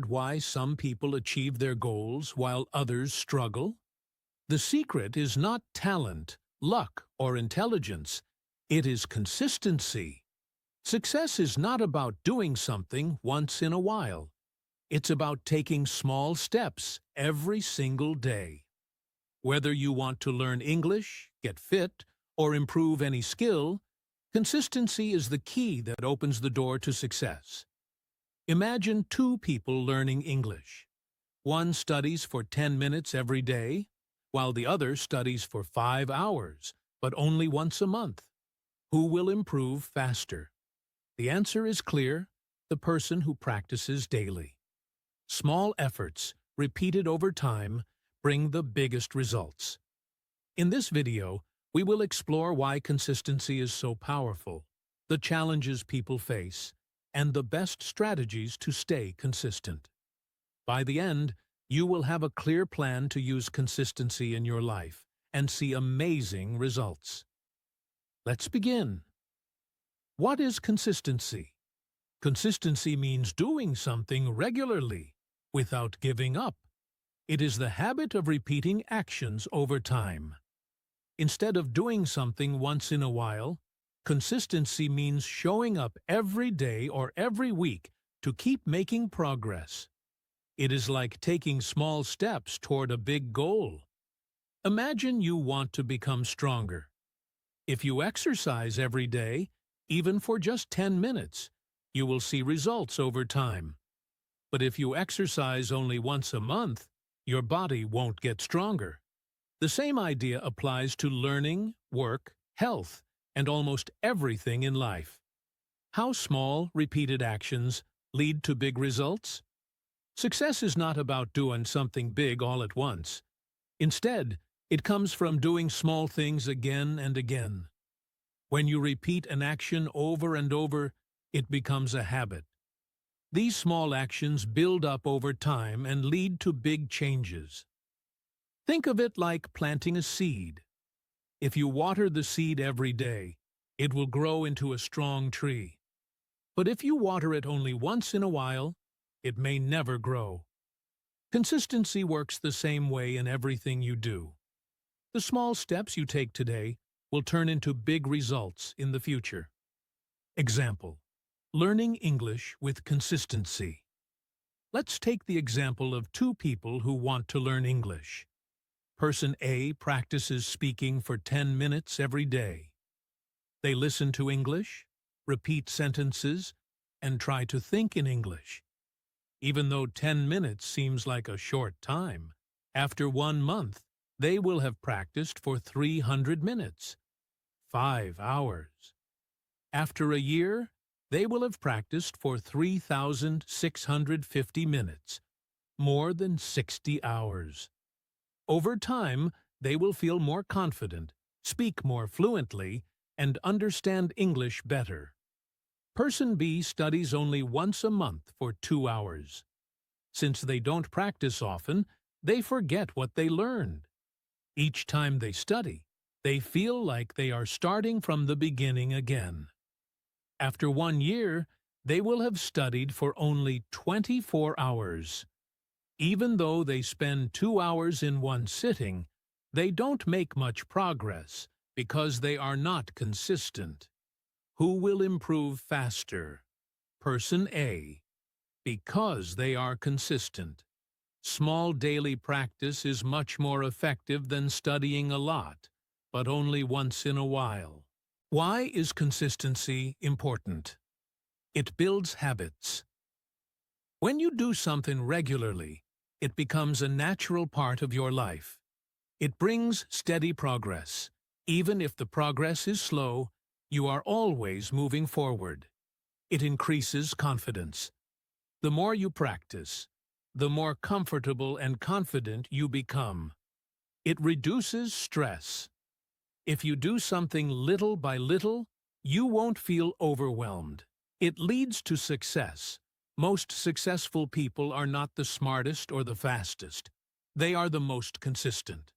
wondered why some people achieve their goals while others struggle? The secret is not talent, luck, or intelligence. It is consistency. Success is not about doing something once in a while. It's about taking small steps every single day. Whether you want to learn English, get fit, or improve any skill, consistency is the key that opens the door to success. Imagine two people learning English. One studies for 10 minutes every day, while the other studies for 5 hours, but only once a month. Who will improve faster? The answer is clear: the person who practices daily. Small efforts, repeated over time, bring the biggest results. In this video, we will explore why consistency is so powerful, the challenges people face, and the best strategies to stay consistent. By the end, you will have a clear plan to use consistency in your life and see amazing results. Let's begin. What is consistency? Consistency means doing something regularly, without giving up. It is the habit of repeating actions over time. Instead of doing something once in a while, consistency means showing up every day or every week to keep making progress. It is like taking small steps toward a big goal. Imagine you want to become stronger. If you exercise every day, even for just 10 minutes, you will see results over time. But if you exercise only once a month, your body won't get stronger. The same idea applies to learning, work, health, and almost everything in life. How small, repeated actions lead to big results? Success is not about doing something big all at once. Instead, it comes from doing small things again and again. When you repeat an action over and over, it becomes a habit. These small actions build up over time and lead to big changes. Think of it like planting a seed. If you water the seed every day, it will grow into a strong tree. But if you water it only once in a while, it may never grow. Consistency works the same way in everything you do. The small steps you take today will turn into big results in the future. Example: learning English with consistency. Let's take the example of two people who want to learn English. Person A practices speaking for 10 minutes every day. They listen to English, repeat sentences, and try to think in English. Even though 10 minutes seems like a short time, after 1 month, they will have practiced for 300 minutes, 5 hours. After a year, they will have practiced for 3,650 minutes, more than 60 hours. Over time, they will feel more confident, speak more fluently, and understand English better. Person B studies only once a month for 2 hours. Since they don't practice often, they forget what they learned. Each time they study, they feel like they are starting from the beginning again. After 1 year, they will have studied for only 24 hours. Even though they spend 2 hours in one sitting, they don't make much progress because they are not consistent. Who will improve faster? Person A. Because they are consistent. Small daily practice is much more effective than studying a lot, but only once in a while. Why is consistency important? It builds habits. When you do something regularly, it becomes a natural part of your life. It brings steady progress. Even if the progress is slow, you are always moving forward. It increases confidence. The more you practice, the more comfortable and confident you become. It reduces stress. If you do something little by little, you won't feel overwhelmed. It leads to success. Most successful people are not the smartest or the fastest. They are the most consistent.